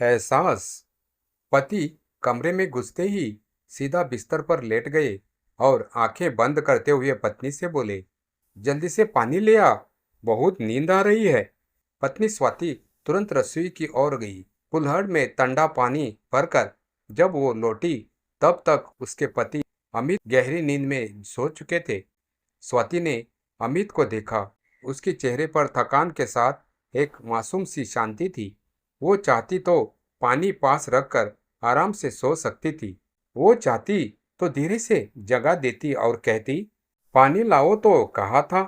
एहसास। पति कमरे में घुसते ही सीधा बिस्तर पर लेट गए और आंखें बंद करते हुए पत्नी से बोले, जल्दी से पानी ले आ, बहुत नींद आ रही है। पत्नी स्वाति तुरंत रसोई की ओर गई। कुल्हड़ में ठंडा पानी भरकर जब वो लौटी तब तक उसके पति अमित गहरी नींद में सो चुके थे। स्वाति ने अमित को देखा। उसके चेहरे पर थकान के साथ एक मासूम सी शांति थी। वो चाहती तो पानी पास रखकर आराम से सो सकती थी। वो चाहती तो धीरे से जगा देती और कहती, पानी लाओ तो कहा था।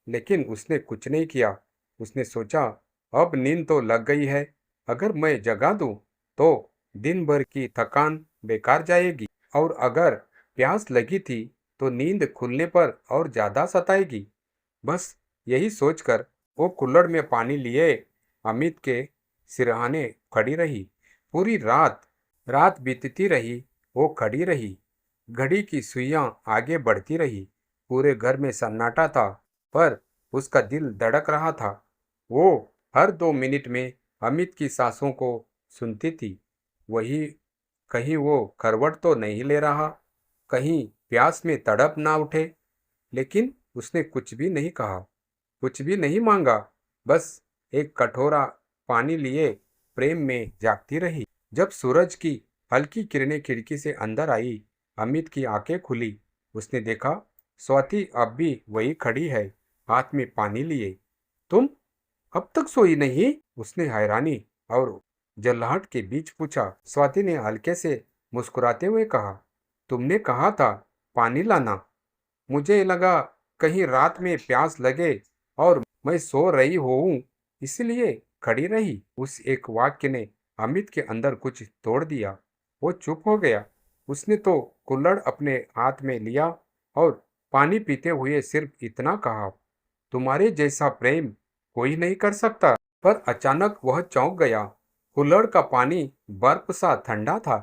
लेकिन उसने कुछ नहीं किया। उसने सोचा, अब नींद तो लग गई है, अगर मैं जगा दूं तो दिन भर की थकान बेकार जाएगी, और अगर प्यास लगी थी तो नींद खुलने पर और ज्यादा सताएगी। बस यही सोचकर वो कुल्हड़ में पानी लिए अमित के सिरहाने खड़ी रही। पूरी रात रात बीतती रही। वो खड़ी रही। घड़ी की सुइयां आगे बढ़ती रही। पूरे घर में सन्नाटा था, पर उसका दिल धड़क रहा था। वो हर 2 मिनट में अमित की सांसों को सुनती थी। वही कहीं वो करवट तो नहीं ले रहा, कहीं प्यास में तड़प ना उठे। लेकिन उसने कुछ भी नहीं कहा, कुछ भी नहीं मांगा। बस एक कटोरा पानी लिए प्रेम में जागती रही। जब सूरज की हल्की किरणें खिड़की से अंदर आई, अमित की आंखें खुली। उसने देखा, स्वाति अब भी वही खड़ी है, हाथ में पानी लिए। तुम अब तक सोई नहीं? उसने हैरानी और जल्लाहट के बीच पूछा। स्वाति ने हल्के से मुस्कुराते हुए कहा, तुमने कहा था पानी लाना। मुझे लगा कहीं रात में प्यास लगे और मैं सो रही हूँ, इसलिए खड़ी रही। उस एक वाक्य ने अमित के अंदर कुछ तोड़ दिया। वो चुप हो गया। उसने तो कुल्हड़ अपने हाथ में लिया और पानी पीते हुए सिर्फ इतना कहा, तुम्हारे जैसा प्रेम कोई नहीं कर सकता। पर अचानक वह चौंक गया। कुल्हड़ का पानी बर्फ सा ठंडा था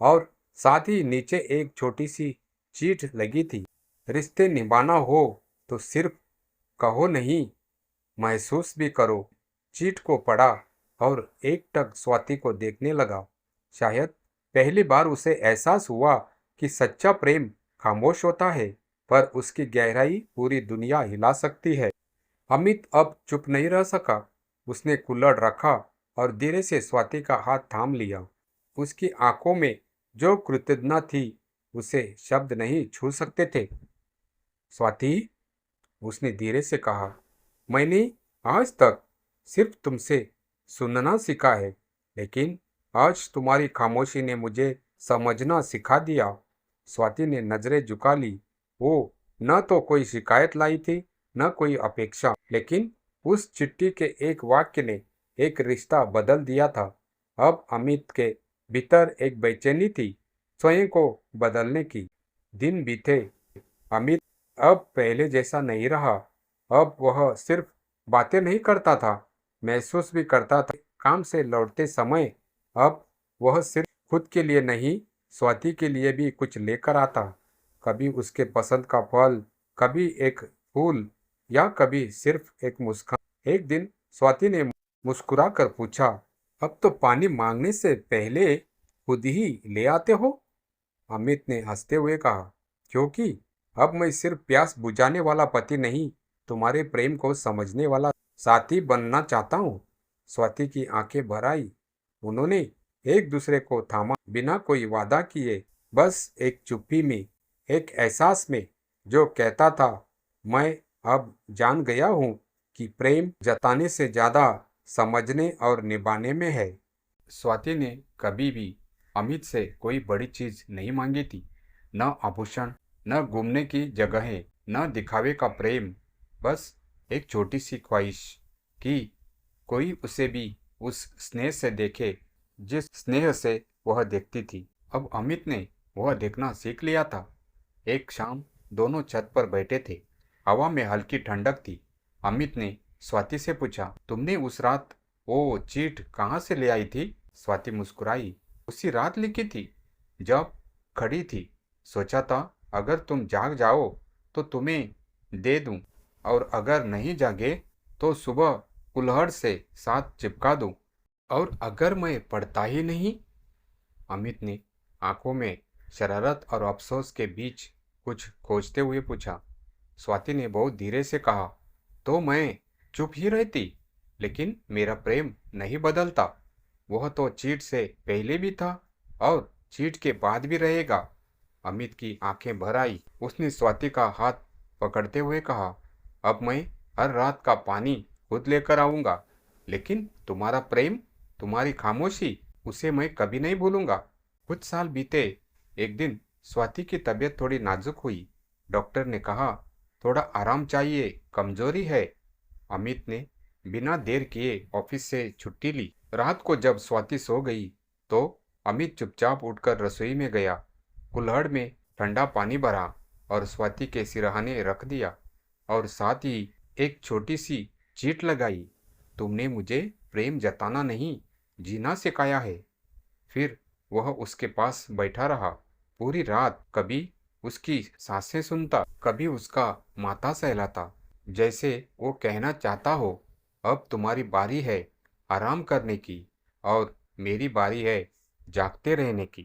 और साथ ही नीचे एक छोटी सी चीट लगी थी। रिश्ते निभाना हो तो सिर्फ कहो नहीं, महसूस भी करो। चीट को पढ़ा और एकटक स्वाति को देखने लगा। शायद पहली बार उसे एहसास हुआ कि सच्चा प्रेम खामोश होता है, पर उसकी गहराई पूरी दुनिया हिला सकती है। अमित अब चुप नहीं रह सका। उसने कुल्हड़ रखा और धीरे से स्वाति का हाथ थाम लिया। उसकी आंखों में जो कृतज्ञता थी उसे शब्द नहीं छू सकते थे। स्वाति, उसने धीरे से कहा, मैंने आज तक सिर्फ तुमसे सुनना सीखा है, लेकिन आज तुम्हारी खामोशी ने मुझे समझना सिखा दिया। स्वाति ने नजरें झुका ली। वो न तो कोई शिकायत लाई थी, न कोई अपेक्षा, लेकिन उस चिट्ठी के एक वाक्य ने एक रिश्ता बदल दिया था। अब अमित के भीतर एक बेचैनी थी, स्वयं को बदलने की। दिन बीते। अमित अब पहले जैसा नहीं रहा। अब वह सिर्फ बातें नहीं करता था, महसूस भी करता था। काम से लौटते समय अब वह सिर्फ खुद के लिए नहीं, स्वाति के लिए भी कुछ लेकर आता। कभी उसके पसंद का फल, कभी एक फूल, या कभी सिर्फ एक मुस्कान। एक दिन स्वाति ने मुस्कुरा कर पूछा, अब तो पानी मांगने से पहले खुद ही ले आते हो? अमित ने हंसते हुए कहा, क्योंकि अब मैं सिर्फ प्यास बुझाने वाला पति नहीं, तुम्हारे प्रेम को समझने वाला साथी बनना चाहता हूँ। स्वाति की आंखें भर आई। उन्होंने एक दूसरे को थामा, बिना कोई वादा किए, बस एक चुप्पी में, एक एहसास में जो कहता था, मैं अब जान गया हूँ कि प्रेम जताने से ज्यादा समझने और निभाने में है। स्वाति ने कभी भी अमित से कोई बड़ी चीज नहीं मांगी थी, न आभूषण, न घूमने की जगहें, न दिखावे का प्रेम। बस एक छोटी सी ख्वाहिश कि कोई उसे भी उस स्नेह से देखे जिस स्नेह से वह देखती थी। अब अमित ने वह देखना सीख लिया था। एक शाम दोनों छत पर बैठे थे। हवा में हल्की ठंडक थी। अमित ने स्वाति से पूछा, तुमने उस रात वो चीट कहाँ से ले आई थी? स्वाति मुस्कुराई। उसी रात लिखी थी जब खड़ी थी। सोचा था अगर तुम जाग जाओ तो तुम्हें दे दूं, और अगर नहीं जागे तो सुबह कुल्हड़ से साथ चिपका दूं। और अगर मैं पढ़ता ही नहीं? अमित ने आंखों में शरारत और अफसोस के बीच कुछ खोजते हुए पूछा। स्वाति ने बहुत धीरे से कहा, तो मैं चुप ही रहती, लेकिन मेरा प्रेम नहीं बदलता। वह तो चीट से पहले भी था और चीट के बाद भी रहेगा। अमित की आंखें भर आई। उसने स्वाति का हाथ पकड़ते हुए कहा, अब मैं हर रात का पानी खुद लेकर आऊंगा, लेकिन तुम्हारा प्रेम, तुम्हारी खामोशी, उसे मैं कभी नहीं भूलूंगा। कुछ साल बीते। एक दिन स्वाति की तबीयत थोड़ी नाजुक हुई। डॉक्टर ने कहा, थोड़ा आराम चाहिए, कमजोरी है। अमित ने बिना देर किए ऑफिस से छुट्टी ली। रात को जब स्वाति सो गई तो अमित चुपचाप उठकर रसोई में गया। कुल्हड़ में ठंडा पानी भरा और स्वाति के सिरहाने रख दिया और साथ ही एक छोटी सी चीट लगाई, तुमने मुझे प्रेम जताना नहीं, जीना सिखाया है। फिर वह उसके पास बैठा रहा पूरी रात। कभी उसकी सांसें सुनता, कभी उसका माथा सहलाता, जैसे वो कहना चाहता हो, अब तुम्हारी बारी है आराम करने की और मेरी बारी है जागते रहने की।